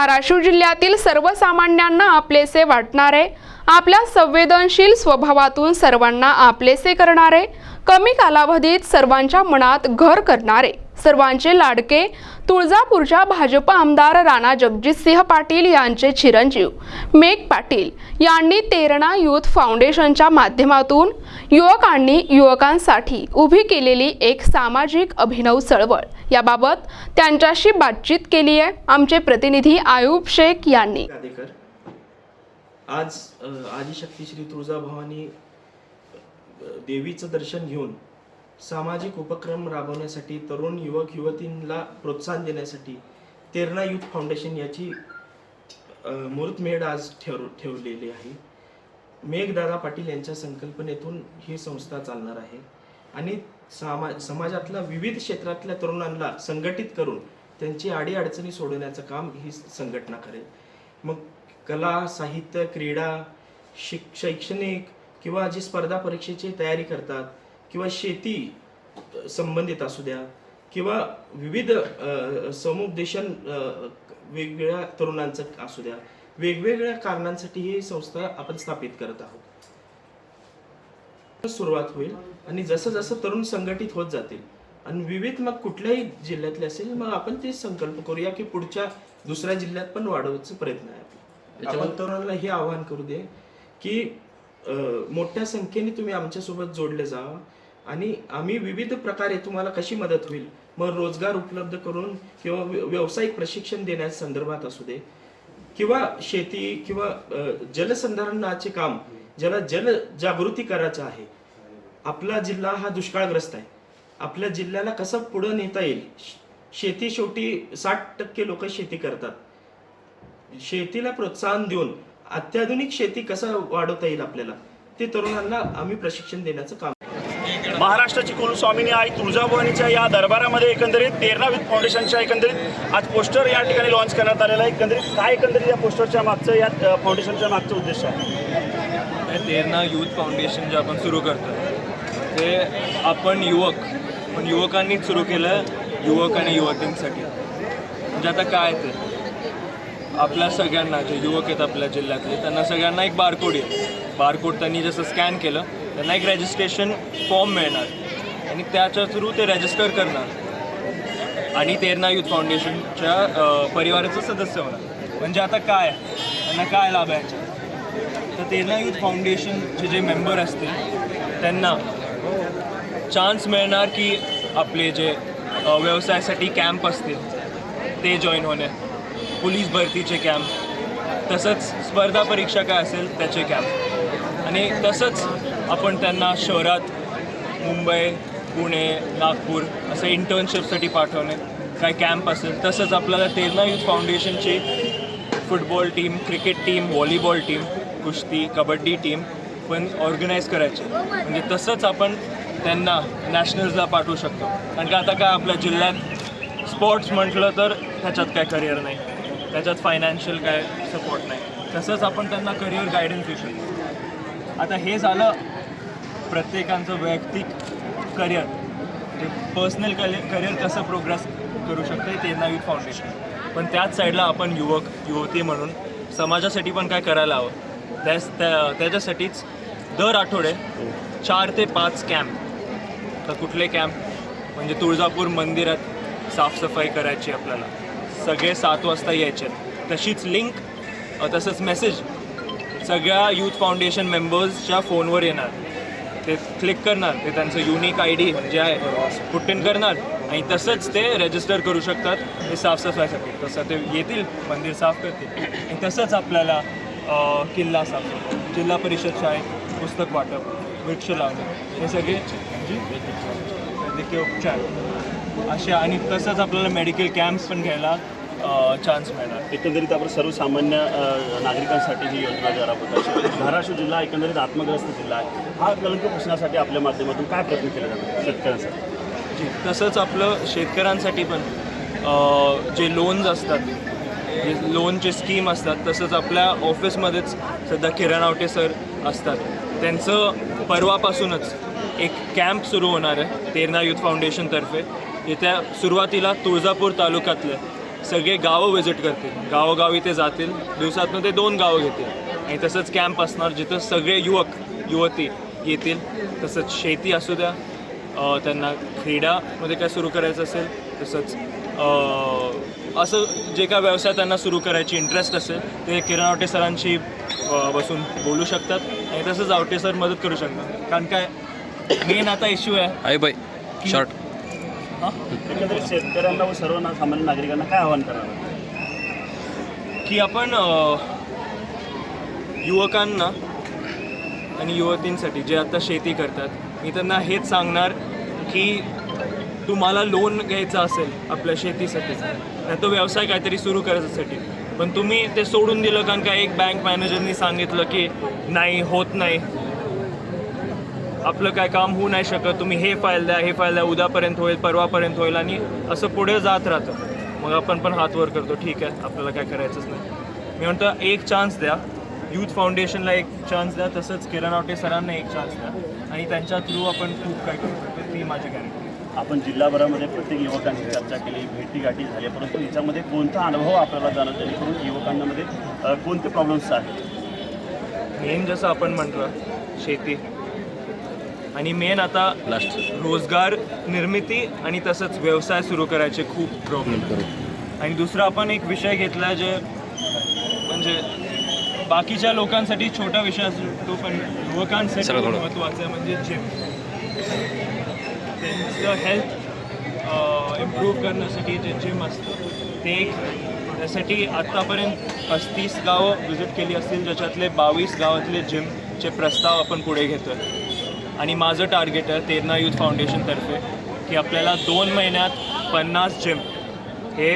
धाराशिव जिल्ह्यातील सर्वसामान्यांना आपलेसे वाटणारे, आपल्या संवेदनशील स्वभावातून सर्वांना आपलेसे करणारे, कमी कालावधीत सर्वांच्या मनात घर करणारे, सर्वांचे लाडके तुळजापूरच्या भाजप आमदार राणा जगजितसिंह पाटील यांचे चिरंजीव मेघ पाटील यांनी तेरणा यूथ फाउंडेशनच्या माध्यमातून युवकांनी युवकांसाठी उभी केलेली एक सामाजिक अभिनव चळवळ याबाबत त्यांच्याशी बातचीत केली आहे आमचे प्रतिनिधी आयुब शेख यांनी। आज आदिशक्ती श्री तुळजाभवानी देवीचं दर्शन घेऊन सामाजिक उपक्रम राबवण्यासाठी तरुण युवक युवतींना प्रोत्साहन देण्यासाठी तेरणा यूथ फाउंडेशन याची मुहूर्तमेढ आज ठेवलेली आहे। मेघदादा पाटील यांच्या संकल्पनेतून ही संस्था चालणार आहे आणि समाजातल्या विविध क्षेत्रातल्या तरुणांना संघटित करून त्यांची अडीअडचणी सोडवण्याचं काम ही संघटना करेल। मग कला, साहित्य, क्रीडा, शैक्षणिक किंवा जी स्पर्धा परीक्षेची तयारी करतात किंवा शेती संबंधित असू द्या किंवा विविध समुपदेशन वेगवेगळ्या तरुणांचं असू द्या, वेगवेगळ्या कारणांसाठी ही संस्था आपण स्थापित करत आहोत। सुरुवात होईल आणि जसं जसं तरुण संघटित होत जातील आणि विविध मग कुठल्याही जिल्ह्यातले असेल मग आपण ते संकल्प करूया की पुढच्या दुसऱ्या जिल्ह्यात पण वाढवण्याचा प्रयत्न आहे। आपण तरुणांना हे आवाहन करू दे की मोठ्या संख्येने तुम्ही आमच्यासोबत जोडले जावा आणि आम्ही विविध प्रकारे तुम्हाला कशी मदत होईल, मग रोजगार उपलब्ध करून किंवा व्यावसायिक प्रशिक्षण देण्याच्या संदर्भात असू दे किंवा शेती किंवा जलसंधारणाचे काम, ज्याला जलजागृती करायचं आहे। आपला जिल्हा हा दुष्काळग्रस्त आहे, आपल्या जिल्ह्याला कसं पुढे नेता येईल। शेती शेवटी 60% लोक शेती करतात, शेतीला प्रोत्साहन देऊन अत्याधुनिक शेती कसं वाढवता येईल आपल्याला ते तरुणांना आम्ही प्रशिक्षण देण्याचं काम। महाराष्ट्राची कुलस्वामिनी आई तुळजाभवानीच्या या दरबारामध्ये एकंदरीत तेरणा यूथ फाउंडेशनच्या एकंदरीत आज पोस्टर या ठिकाणी लॉन्च करण्यात आलेला आहे। एकंदरीत या पोस्टरच्या मागचं, या फाउंडेशनच्या मागचं उद्देश आहे? तेरणा यूथ फाउंडेशन जे आपण सुरू करतो ते आपण युवकांनीच सुरू केलं, युवक आणि युवतींसाठी। म्हणजे आता काय ते आपल्या सगळ्यांना जे युवक आहेत आपल्या जिल्ह्यातले त्यांना सगळ्यांना एक बारकोड येईल। बारकोड त्यांनी जसं स्कॅन केलं त्यांना एक रजिस्ट्रेशन फॉर्म मिळणार आणि त्याच्या थ्रू ते रजिस्टर करणार आणि तेरणा यूथ फाउंडेशनच्या परिवाराचं सदस्य होणार। म्हणजे आता काय त्यांना काय लाभ आहे तर तेरणा यूथ फाउंडेशनचे जे मेंबर असतील त्यांना चान्स मिळणार की आपले जे व्यवसायासाठी कॅम्प असतील ते जॉईन होणे, पोलीस भरतीचे कॅम्प, तसंच स्पर्धा परीक्षा काय असेल त्याचे कॅम्प आणि तसंच आपण त्यांना शहरात मुंबई, पुणे, नागपूर असं इंटर्नशिपसाठी पाठवणे, काय कॅम्प असेल। तसंच आपल्याला तेरणा यूथ फाउंडेशनची football team, cricket team, volleyball team, कुस्ती, कबड्डी टीम पण ऑर्गनाईज करायची। म्हणजे तसंच आपण त्यांना नॅशनल्सला पाठवू शकतो। कारण का आता काय आपल्या जिल्ह्यात स्पोर्ट्स म्हटलं तर त्याच्यात काय करिअर नाही, त्याच्यात फायनान्शियल काय सपोर्ट नाही, तसंच आपण त्यांना करिअर गायडन्स देऊ शकतो। आता हे झालं प्रत्येकाचं वैयक्तिक करिअर, म्हणजे पर्सनल करिअर कसं प्रोग्रेस करू शकते तेरणा यूथ फाउंडेशन। पण त्याच साईडला आपण युवक युवती म्हणून समाजासाठी पण काय करायला हवं, त्याच्यासाठीच दर आठवडे 4 ते 5 कॅम्प। तर कुठले कॅम्प म्हणजे तुळजापूर मंदिरात साफसफाई करायची आपल्याला, सगळे 7 वाजता यायचे। तशीच लिंक तसंच मेसेज सगळ्या यूथ फाउंडेशन मेंबर्सच्या फोनवर येणार, ते क्लिक करणार, ते त्यांचं युनिक ID जे आहे पुट इन करणार आणि तसंच ते रजिस्टर करू शकतात हे साफसफाईसाठी। तसं ते येतील, मंदिर साफ करतील आणि तसंच आपल्याला किल्ला साफ, जिल्हा परिषद शाळेत पुस्तक वाटप, वृक्ष लावणे, हे सगळे वैद्यकीय उपचार असे आणि तसंच आपल्याला मेडिकल कॅम्प्स पण घ्यायला चान्स मिळणार। एकंदरीत आपण सर्वसामान्य नागरिकांसाठी ही योजना जी राबवत आहे। धाराशिव जिल्हा एकंदरीत आत्मग्रस्त जिल्हा आहे, हा कलंक पुसण्यासाठी आपल्या माध्यमातून काय प्रयत्न केले जातात शेतकऱ्यांसाठी? जी तसंच आपलं शेतकऱ्यांसाठी पण जे लोन्स असतात, जे लोनचे स्कीम असतात, तसंच आपल्या ऑफिसमध्येच सध्या किरण आवटे सर असतात, त्यांचं परवापासूनच एक कॅम्प सुरू होणार आहे तेरणा यूथ फाउंडेशनतर्फे। येत्या सुरुवातीला तुळजापूर तालुक्यातले सगळे गावं व्हिजिट करतील, गावोगावी ते जातील, दिवसातनं ते 2 गावं घेतील आणि तसंच कॅम्प असणार जिथं सगळे युवक युवती येतील. तसंच शेती असू द्या, त्यांना क्रीडामध्ये काय सुरू करायचं असेल, तसंच असं जे काय व्यवसाय त्यांना सुरू करायची इंटरेस्ट असेल ते किरण आवटे सरांशी बसून बोलू शकतात आणि तसंच आवटे सर मदत करू शकतात. कारण काय मेन आता इश्यू आहे बाई शॉर्ट एकंदरीत शेतकऱ्यांना व सर्व सामान्य नागरिकांना काय आवाहन करावं की आपण युवकांना आणि युवतींसाठी जे आता शेती करतात मी त्यांना हेच सांगणार की तुम्हाला लोन घ्यायचा असेल आपल्या शेतीसाठी नाही तो व्यवसाय काहीतरी सुरू करायच्यासाठी पण तुम्ही ते सोडून दिलं कारण का एक बँक मॅनेजरनी सांगितलं की नाही होत नाही, आपलं काय काम होऊ नाही शकत, तुम्ही हे फाईल द्या उद्यापर्यंत होईल परवापर्यंत होईल आणि असं पुढे जात राहतं. मग आपण पण हात वर करतो ठीक आहे आपल्याला काय करायचंच नाही. मी म्हणतो एक चान्स द्या, यूथ फाउंडेशनला एक चान्स द्या, तसंच किरण आवटे सरांना एक चान्स द्या आणि त्यांच्या थ्रू आपण खूप काय करू शकतो ती माझी गॅरंटी. आपण जिल्हाभरामध्ये प्रत्येक युवकांची चर्चा केली, भेटीगाठी झाली, परंतु याच्यामध्ये कोणता अनुभव आपल्याला जाणं जेणेकरून युवकांमध्ये कोणते प्रॉब्लेम्स आहेत? मेन जसं आपण म्हटलं शेती आणि मेन आता रोजगार निर्मिती आणि तसंच व्यवसाय सुरू करायचे खूप प्रॉब्लेम. आणि दुसरा आपण एक विषय घेतला जे म्हणजे बाकीच्या लोकांसाठी छोटा विषय असतो पण युवकांसाठी महत्त्वाचा आहे म्हणजे जिम. त्यांचं हेल्थ इम्प्रूव्ह करण्यासाठी जे जिम असतं ते एक त्यासाठी आत्तापर्यंत 35 गावं व्हिजिट केली असतील ज्याच्यातले 22 गावातले जिमचे प्रस्ताव आपण पुढे घेतो आहे. आणि माझं टार्गेट आहे तेरणा यूथ फाउंडेशनतर्फे की आपल्याला 2 महिन्यात 50 जिम हे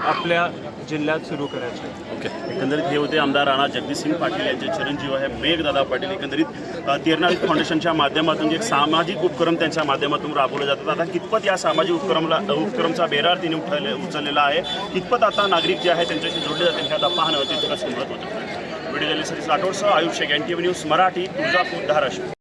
आपल्या जिल्ह्यात सुरू करायचे. ओके, एकंदरीत हे होते आमदार राणा जगदीशसिंग पाटील यांचे चिरंजीव आहे मेघदादा पाटील. एकंदरीत तेरणा यूथ फाउंडेशनच्या माध्यमातून जे एक सामाजिक उपक्रम त्यांच्या माध्यमातून राबवले जातात. आता कितपत या सामाजिक उपक्रमचा बेरार तिने उचललेला आहे, कितपत आता नागरिक जे आहे त्यांच्याशी जोडले जातील हे आता पाहणं तितकंच महत्त्वाचं. व्हिडिओ जर्नलिस्ट राठोडसह आयुष शेख, NTV न्यूज मराठी, तुळजापूर, धाराशिव.